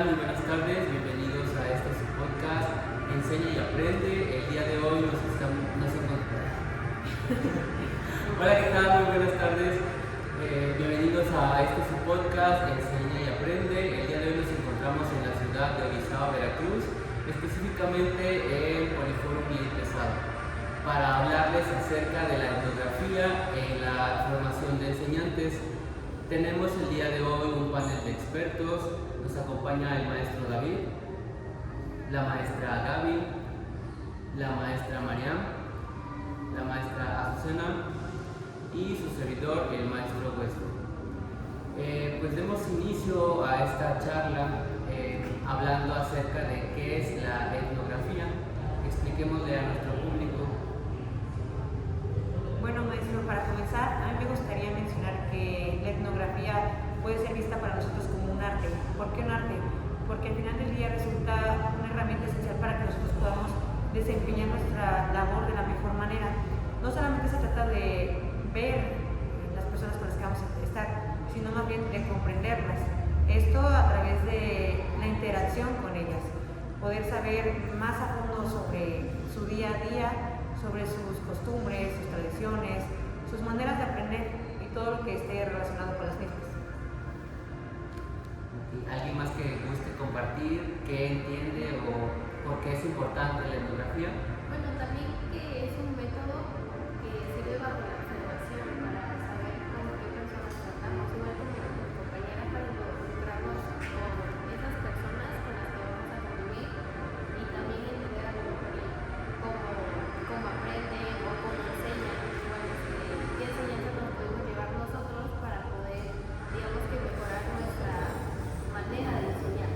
tal? Muy buenas tardes, bienvenidos a este su podcast Enseña y Aprende. El día de hoy nos encontramos. Hola, ¿qué tal? Muy buenas tardes. Bienvenidos a este su podcast Enseña y Aprende. El día de hoy nos encontramos en la ciudad de Orizaba, Veracruz, específicamente en Poliforum Bien Pesado, para hablarles acerca de la etnografía en la formación de enseñantes. Tenemos el día de hoy un panel de expertos. Nos acompaña el maestro David, la maestra Gaby, la maestra Mariam, la maestra Azucena y su servidor, el maestro Hueso. Pues demos inicio a esta charla hablando acerca de qué es la etnografía. Expliquémosle a nuestro público. Bueno, maestro, para comenzar, a mí me gustaría mencionar que la etnografía puede ser vista para nosotros como un arte. ¿Por qué un arte? Porque al final del día resulta una herramienta esencial para que nosotros podamos desempeñar nuestra labor de la mejor manera. No solamente se trata de ver las personas con las que vamos a estar, sino más bien de comprenderlas. Esto a través de la interacción con ellas, poder saber más a fondo sobre su día a día, sobre sus costumbres, sus tradiciones, sus maneras de aprender y todo lo que esté relacionado con las mismas. ¿Alguien más que guste compartir qué entiende o por qué es importante la etnografía? Bueno, también que es un método que sirve bajo la observación para saber con qué personas tratamos, igual como nuestras compañeras, para involucrarnos con esas personas con las que vamos a convivir y también entender a lo mejor cómo aprenden o cómo enseñan, igual qué enseñanzas nos podemos llevar nosotros para poder, digamos que mejorar nuestra manera de enseñar.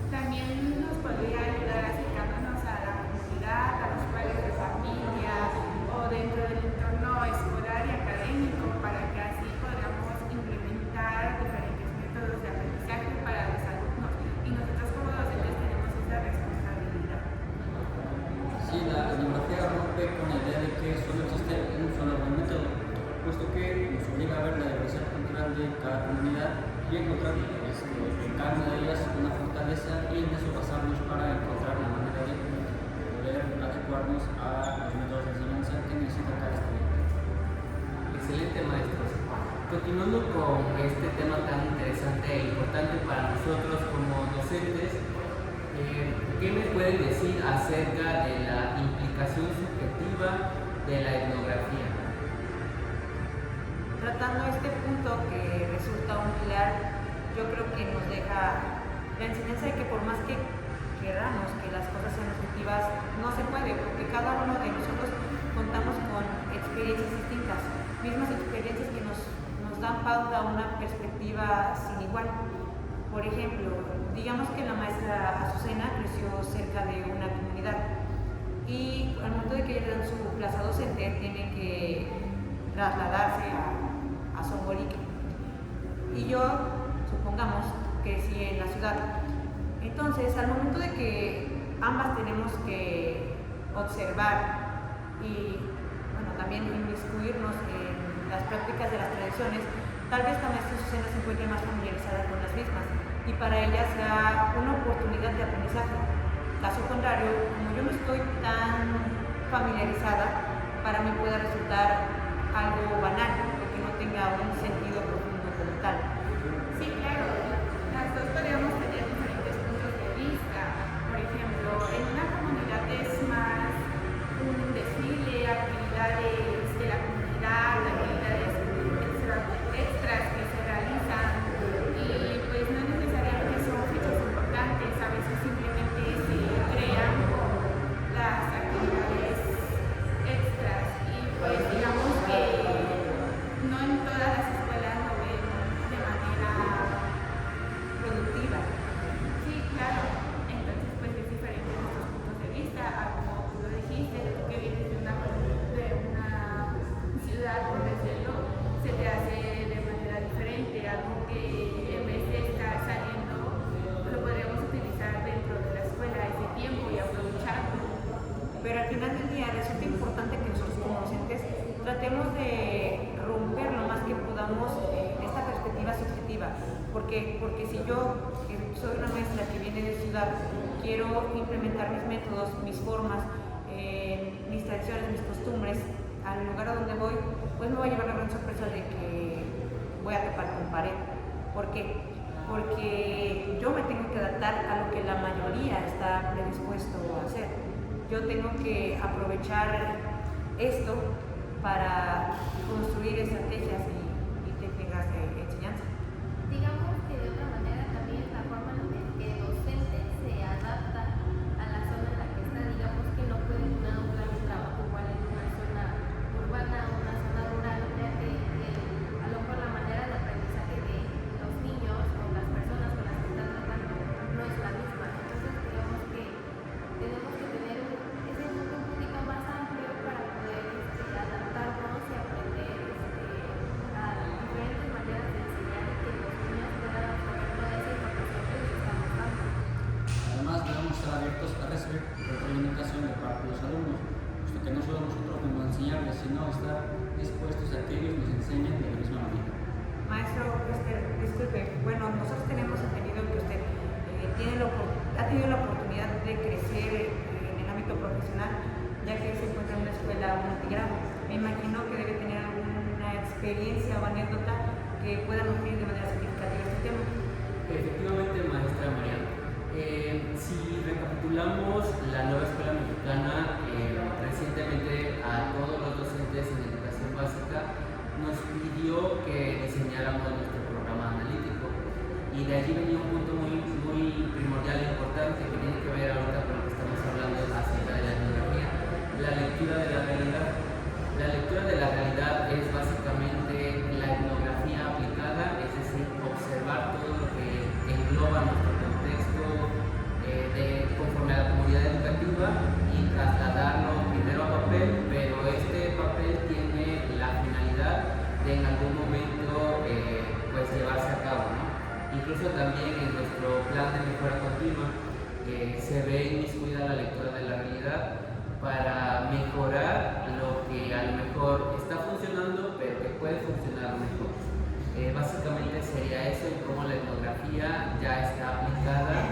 También nos podría ayudar acercándonos a la comunidad, a los padres de familia o dentro del entorno escolar y académico, para que así podamos implementar diferentes métodos de aprendizaje para los alumnos. Y nosotros como docentes tenemos esa responsabilidad. Sí, la etnografía rompe con la idea de que solo existe un solo buen método, puesto que nos obliga a ver la diversidad cultural de cada comunidad y encontrar en cada una de ellas una fortaleza y en eso basarnos para encontrar la manera de poder adecuarnos a los métodos de enseñanza que necesita cada estudiante. Excelente, maestros. Continuando con este tema tan interesante e importante para nosotros como docentes, ¿qué me pueden decir acerca de la implicación subjetiva de la etnografía? Tratando este punto que resulta un pilar, yo creo que nos deja la enseñanza de que por más que queramos que las cosas sean objetivas, no se puede, porque cada uno de nosotros contamos con experiencias distintas, mismas experiencias que nos dan pauta a una perspectiva sin igual. Por ejemplo, digamos que la maestra Azucena creció cerca de una comunidad y al momento de que ella le dan su plaza docente tiene que trasladarse a Zongolique. Y yo, supongamos, crecí en la ciudad. Entonces, al momento de que ambas tenemos que observar y también inmiscuirnos en las prácticas de las tradiciones, tal vez la maestra Azucena se encuentre más familiarizada con las mismas y para ella sea una oportunidad de aprendizaje. Caso contrario, como yo no estoy tan familiarizada, para mí puede resultar algo banal o que no tenga un sentido profundo como tal. Sí, claro, las dos podríamos tener diferentes puntos de vista. Por ejemplo, en una comunidad es más un desfile, actividades de la comunidad, actividades extras que se realizan y pues no necesariamente son fechas importantes, a veces simplemente se crean las actividades extras y pues digamos que no en todas las escuelas lo ven de manera productiva. Sí, claro, entonces pues es diferente nuestros puntos de vista, a como tú lo dijiste, tú que vienes de una ciudad, por decirlo, se te hace de manera diferente, algo que en vez de estar saliendo lo podríamos utilizar dentro de la escuela ese tiempo y aprovecharlo. Pero al final del día resulta importante que nosotros como docentes tratemos de romper lo más que podamos esta perspectiva perspectiva subjetiva. Porque si yo, que soy una maestra que viene de ciudad, quiero implementar mis métodos, mis formas, mis tradiciones, mis costumbres, al lugar a donde voy, pues me voy a llevar la gran sorpresa de que voy a topar con pared. ¿Por qué? Porque yo me tengo que adaptar a lo que la mayoría está predispuesto a hacer. Yo tengo que aprovechar esto para construir estrategias y técnicas de enseñanza. Digamos que de otra manera también la forma en la que el docente se adapta a la zona en la que está, digamos que no puede tener un plan de trabajo igual en una zona urbana o una zona rural, ya que a lo mejor la manera de aprendizaje de los niños o las personas con las que están tratando no es la misma. Entonces digamos que tenemos que tener ese enfoque un poquito más amplio para poder adaptarnos y aprender a diferentes maneras de enseñar y que los niños puedan absorber toda esa información que les estamos dando. Además, debemos estar abiertos a recibir retroalimentación de parte de los alumnos, puesto que no solo nosotros debemos enseñarles, sino estar dispuestos a que ellos nos enseñen de la misma manera. Maestro, disculpe, bueno, nosotros tenemos entendido que usted ha tenido la oportunidad de crecer en el ámbito profesional, ya que se encuentra en una escuela multigrado. Me imagino que debe tener alguna experiencia o anécdota que pueda nutrir de manera significativa este tema. Efectivamente, maestra Mariana. Si recapitulamos, la nueva escuela mexicana recientemente a todos los docentes en educación básica nos pidió que diseñáramos nuestro programa analítico, y de allí venía un punto muy primordial e importante que tiene que ver ahorita con lo que estamos hablando acerca de la etnografía, la lectura de la realidad. La lectura de la realidad es básicamente la etnografía aplicada, es decir, observar todo lo que engloba nuestro contexto conforme a la comunidad educativa y trasladarlo primero a papel, pero este papel tiene la finalidad de en algún momento pues llevarse a cabo, ¿no? Incluso también en nuestro plan de mejora continua se ve inmiscuida la lectura de la realidad para mejorar lo que a lo mejor está funcionando, pero que puede funcionar mejor. Básicamente sería eso, y cómo la etnografía ya está aplicada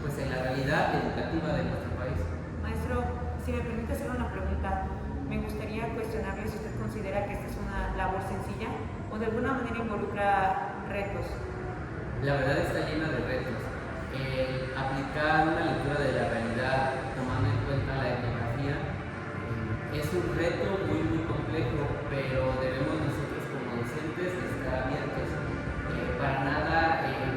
pues en la realidad educativa de nuestro país. Maestro, si me permite hacer una pregunta, me gustaría cuestionarle si usted considera que esta es una labor sencilla o de alguna manera involucra retos. La verdad está llena de retos. Aplicar una lectura de la realidad tomando en cuenta la etnografía es un reto muy complejo, pero debemos nosotros como docentes estar abiertos. Para nada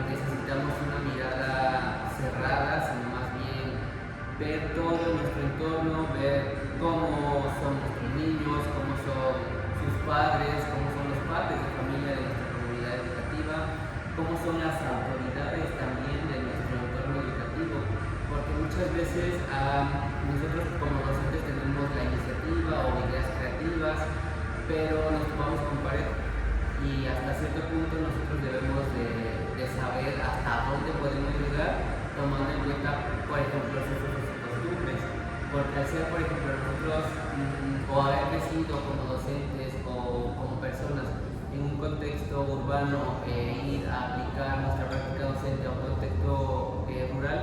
necesitamos una mirada cerrada, sino más bien ver todo nuestro entorno, ver cómo son nuestros niños, cómo son sus padres, cómo son los padres de familia de nuestra comunidad educativa, cómo son las autoridades también de nuestro entorno educativo, porque muchas veces nosotros como docentes tenemos la iniciativa o ideas creativas, pero nos topamos con pared, y hasta cierto punto nosotros debemos de saber hasta dónde podemos llegar, tomando en cuenta, por ejemplo, sus usos y costumbres, porque al ser, por ejemplo, nosotros o haber crecido como docentes o como personas en un contexto urbano, ir a aplicar nuestra práctica docente a un contexto rural,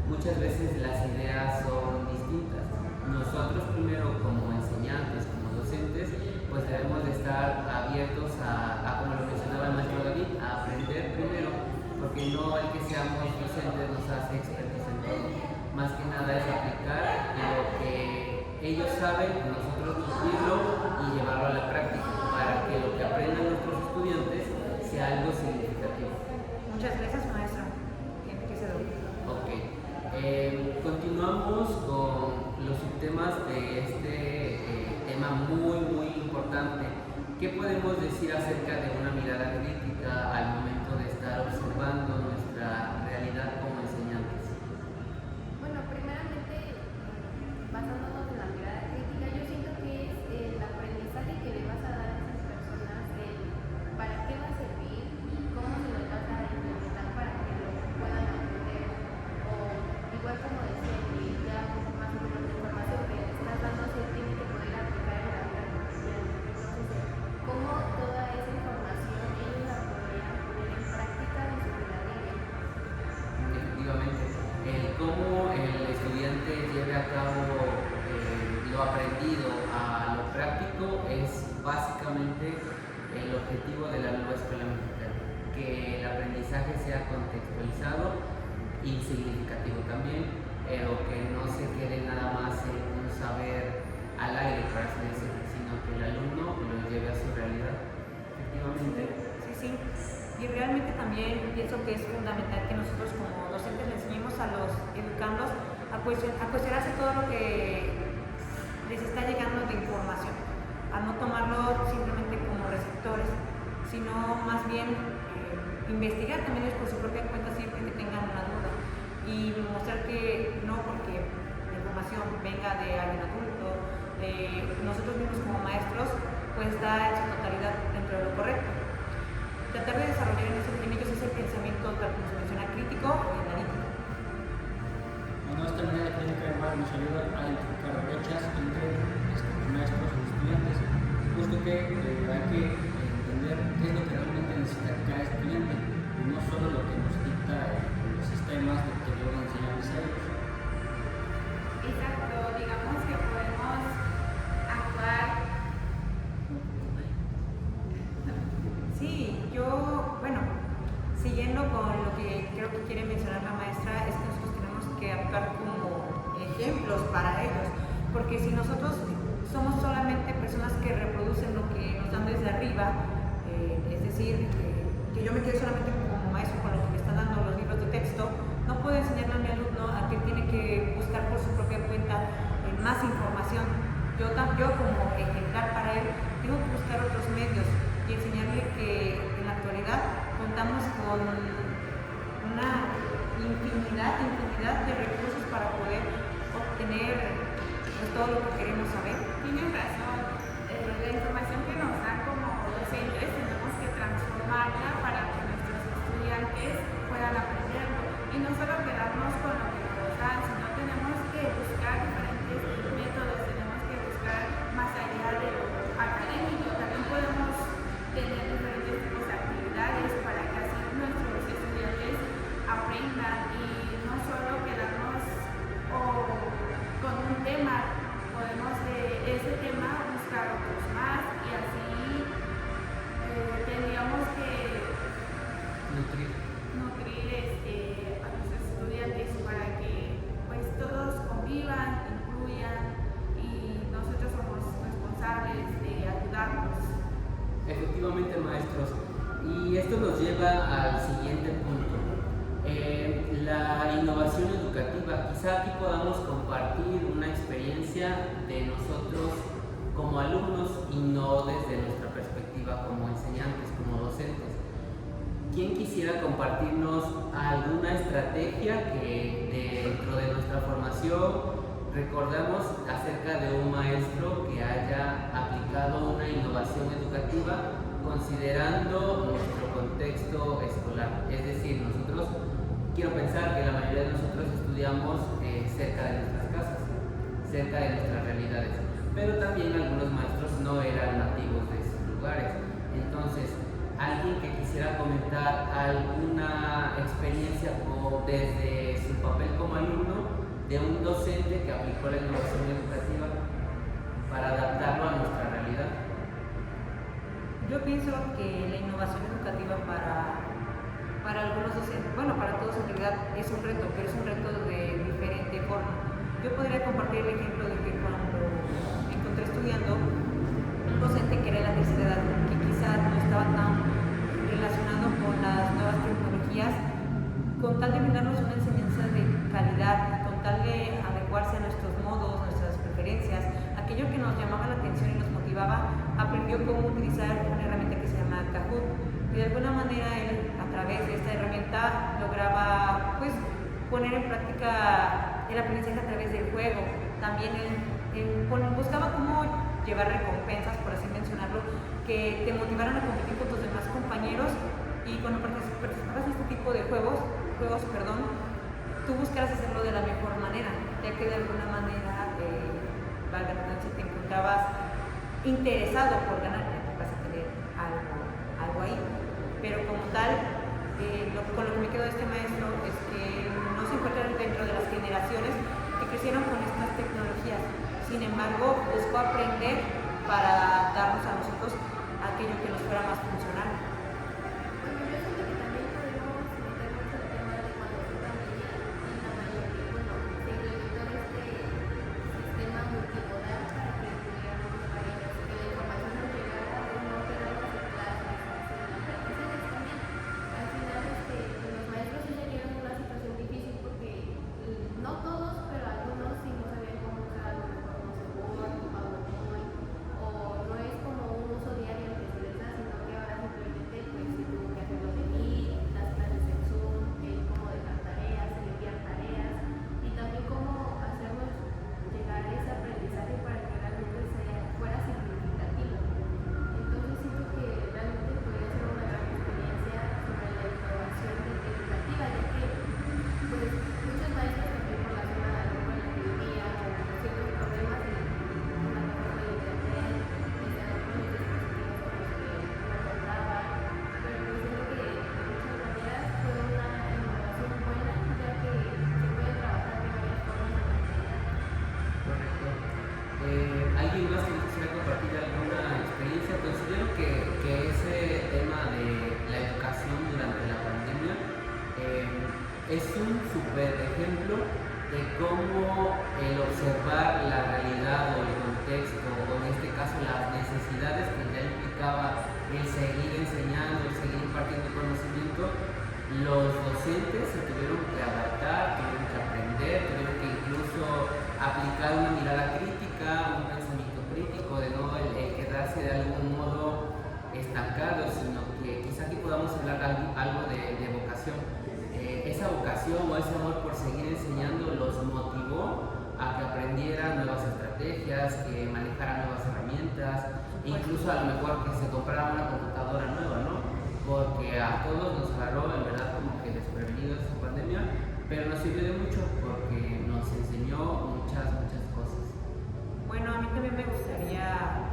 muchas veces las ideas son distintas. Nosotros primero como enseñantes, como docentes, pues debemos de estar abiertos a, como lo mencionaba el maestro David, a aprender primero, porque no el que seamos docentes nos hace expertos en todo. Más que nada es aplicar lo que ellos saben, nosotros nutrirlo y llevarlo a la práctica, para que lo que aprendan nuestros estudiantes sea algo significativo. Muchas gracias, maestro. Ok. Continuamos con los subtemas de este tema muy importante. ¿Qué podemos decir acerca de una mirada crítica al momento de estar observando nuestra realidad como enseñantes? Bueno, primeramente, basándonos en la mirada crítica, yo siento que es el aprendizaje que le vas a dar a esas personas, para qué va a servir y cómo se los vas a implementar para que lo puedan aprender. O igual como decía, ya más o menos la información que le estás dando se tiene que poder aplicar en la vida cotidiana. Entonces, cómo toda esa información ellos la es básicamente el objetivo de la nueva escuela mexicana, que el aprendizaje sea contextualizado y significativo también, pero que no se quede nada más en un saber al aire, por así decirlo, sino que el alumno lo lleve a su realidad. Efectivamente. Sí. Y realmente también pienso que es fundamental que nosotros como docentes le enseñemos a los educandos a cuestionarse todo lo que les está llegando de información, a no tomarlo simplemente como receptores, sino más bien investigar también por su propia cuenta siempre que tengan una duda y mostrar que no porque la información venga de alguien adulto, nosotros mismos como maestros, pues da en su totalidad dentro de lo correcto. Tratar de desarrollar en ellos ese pensamiento, tal como se menciona, crítico y analítico. Bueno, esta manera crítica igual nos ayuda a identificar brechas entre los maestros y estudiantes, puesto que hay que entender qué es lo que realmente necesita cada estudiante y no solo lo que nos dicta los sistemas de que luego enseñamos a ellos. Exacto, digamos que podemos actuar. Sí, siguiendo con lo que creo que quiere mencionar la maestra, es que nosotros tenemos que actuar como ejemplos para ellos, porque si nosotros somos solamente personas que reproducen lo que nos dan desde arriba, es decir, que yo me quedo solamente como maestro con lo que me están dando los libros de texto, no puedo enseñarle a mi alumno a que tiene que buscar por su propia cuenta más información. Yo como ejemplar para él tengo que buscar otros medios y enseñarle que en la actualidad contamos con una infinidad de recursos para poder obtener pues, todo lo que queremos saber. Tienes razón, la información que nos dan como docentes tenemos que transformarla para que nuestros estudiantes puedan aprenderlo y no solo quedarnos con lo que nos dan, sino tenemos que buscar diferentes métodos, tenemos que buscar más allá de lo académico, también podemos tener diferentes tipos de actividades para que así nuestros estudiantes aprendan y no solo quedarnos con un tema, podemos de ese tema buscar otros más y así tendríamos que nutrir a nuestros estudiantes para que pues todos convivan, incluyan y nosotros somos responsables de ayudarlos. Efectivamente, maestros. Y esto nos lleva al siguiente punto. La innovación educativa. Quizá aquí podamos compartir una experiencia de nosotros como alumnos y no desde nuestra perspectiva como enseñantes, como docentes. ¿Quién quisiera compartirnos alguna estrategia que dentro de nuestra formación recordamos acerca de un maestro que haya aplicado una innovación educativa considerando nuestro contexto escolar? Es decir, quiero pensar que la mayoría de nosotros estudiamos cerca de nuestras casas, cerca de nuestras realidades, pero también algunos maestros no eran nativos de esos lugares. Entonces, alguien que quisiera comentar alguna experiencia desde su papel como alumno de un docente que aplicó la innovación educativa para adaptarlo a nuestra realidad. Yo pienso que la innovación educativa para algunos docentes, bueno, para todos en realidad es un reto, pero es un reto de diferente forma. Yo podría compartir el ejemplo de que cuando me encontré estudiando, un docente que era de la tercera edad, que quizás no estaba tan relacionado con las nuevas tecnologías, con tal de brindarnos una enseñanza de calidad, con tal de adecuarse a nuestros modos, nuestras preferencias, aquello que nos llamaba la atención y nos motivaba, aprendió cómo utilizar una herramienta que se llama Kahoot. Y de alguna manera él, a través de esta herramienta, lograba pues, poner en práctica el aprendizaje a través del juego. También él buscaba cómo llevar recompensas, por así mencionarlo, que te motivaran a competir con tus demás compañeros, y cuando participabas en este tipo de juegos, tú buscaras hacerlo de la mejor manera, ya que de alguna manera, valga la redundancia, te encontrabas interesado por ganar, ya que vas a tener algo ahí. Pero como tal, con lo que me quedo de este maestro es que no se encuentra dentro de las generaciones que crecieron con estas tecnologías. Sin embargo, buscó aprender para darnos a nosotros aquello que nos fuera más funcional. Bueno, yo siento que también podemos meter mucho el tema de cuando fue pandemia, en la mayoría, bueno, se implementó este sistema multimodal para que pudiéramos varios, que la información nos llegara o no quedarnos en clases, sino en aprendizajes también. Al final, los maestros sí se vieron en una situación difícil porque no todos, pero algunos sí no sabían cómo usar algo como Word o PowerPoint, o no es como un uso diario que se les da, sino que ahora simplemente pues se tuvo que hacer lo de Meet, las clases en Zoom, el cómo dejar tareas, el enviar tareas y también cómo hacernos llegar a ese aprendizaje para que realmente fuera significativo. Entonces siento que realmente podría ser una gran experiencia sobre la innovación educativa, ya que pues muchos maestros también por la zona de en la que vivían o ciertos problemas de una plataforma de internet, algunos dispositivos con los que no contaban, pero pues siento que de muchas maneras fue una innovación buena, ya que se puede trabajar de varias formas en la actualidad. Correcto. ¿Alguien más que nos quisiera compartir alguna experiencia? Considero que ese tema de la educación durante la pandemia es un súper ejemplo de cómo el observar la realidad o el contexto, o en este caso las necesidades que ya implicaba el seguir enseñando, el seguir impartiendo conocimiento, los docentes se tuvieron que adaptar, tuvieron que aprender, tuvieron que incluso aplicar una mirada crítica, un pensamiento crítico, de no el quedarse de algún modo estancado, sino que quizá aquí podamos hablar algo de vocación. Esa vocación o ese amor por seguir enseñando los motivó a que aprendieran nuevas estrategias, que manejaran nuevas herramientas, incluso a lo mejor que se comprara una computadora nueva, ¿no? Porque a todos nos agarró en verdad como que desprevenidos esta pandemia, pero nos sirvió de mucho porque nos enseñó muchas cosas. Bueno, a mí también me gustaría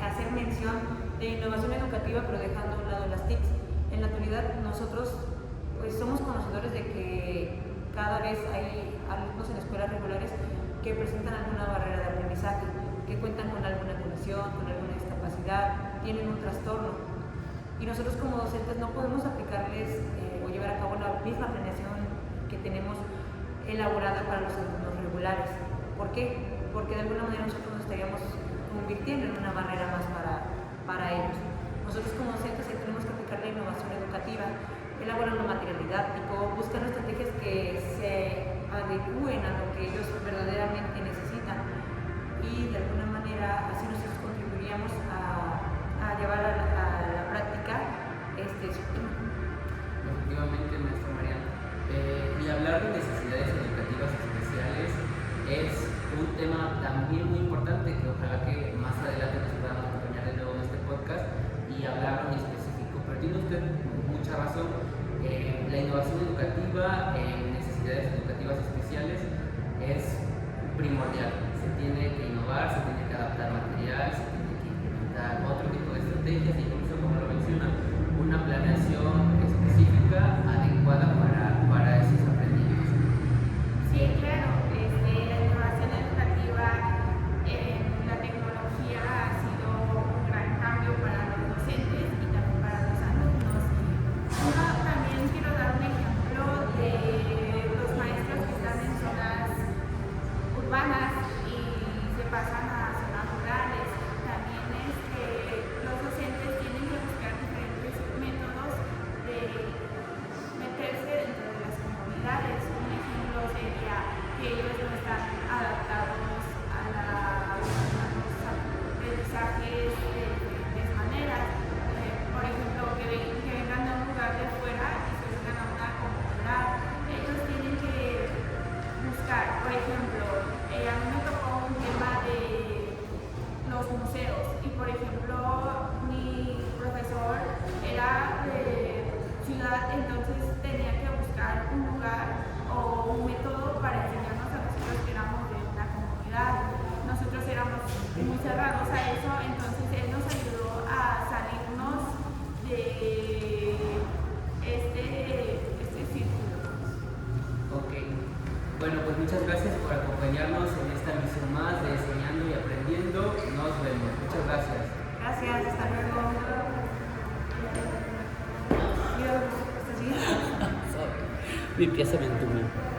hacer mención de innovación educativa, pero dejando a un lado las TICs. En la actualidad nosotros pues somos conocedores de que cada vez hay alumnos en escuelas regulares que presentan alguna barrera de aprendizaje, que cuentan con alguna condición, con alguna discapacidad, tienen un trastorno. Y nosotros como docentes no podemos aplicarles o llevar a cabo la misma planeación que tenemos elaborada para los alumnos regulares. ¿Por qué? Porque de alguna manera nosotros nos estaríamos convirtiendo en una barrera más para ellos. Nosotros como docentes tenemos que aplicar la innovación educativa, elaborando material didáctico, buscando estrategias que se adecúen a lo que ellos verdaderamente necesitan, y de alguna manera así nosotros contribuiríamos a llevar a la práctica su tema. Efectivamente, maestra Mariana. Y hablar de necesidades educativas especiales es un tema también muy importante que ojalá que más adelante nos podamos acompañar de nuevo en este podcast y hablarlo en específico. Pero tiene usted mucha razón. La innovación educativa en necesidades educativas especiales es primordial. Se tiene que innovar, se tiene que adaptar material, se tiene que implementar otro tipo de estrategias, incluso como lo menciona, una planeación específica adecuada para esos aprendizajes. Sí, claro, la innovación educativa en la tecnología ha sido un gran cambio para los docentes y también para los alumnos. También quiero dar un ejemplo de los maestros que están en zonas urbanas y se pasan a zonas rurales. También los docentes tienen que buscar diferentes métodos de meterse dentro de las comunidades. Un ejemplo sería que ellos no están adaptados a los aprendizajes de diferentes maneras. Por ejemplo, que vengan de un lugar de fuera y se vengan a una comunidad. Ellos tienen que buscar, por ejemplo, a mí me tocó un tema de los museos y, por ejemplo, mi profesor era de ciudad, entonces tenía que buscar un lugar o un método para enseñarnos a nosotros que éramos de una comunidad. Nosotros éramos muy cerrados a eso, entonces él nos ayudó a salirnos de este círculo. Ok. Bueno, pues muchas gracias por acompañarnos en esta misión más de Enseñando y Aprendiendo. Nos vemos. Mi pieza Ventura.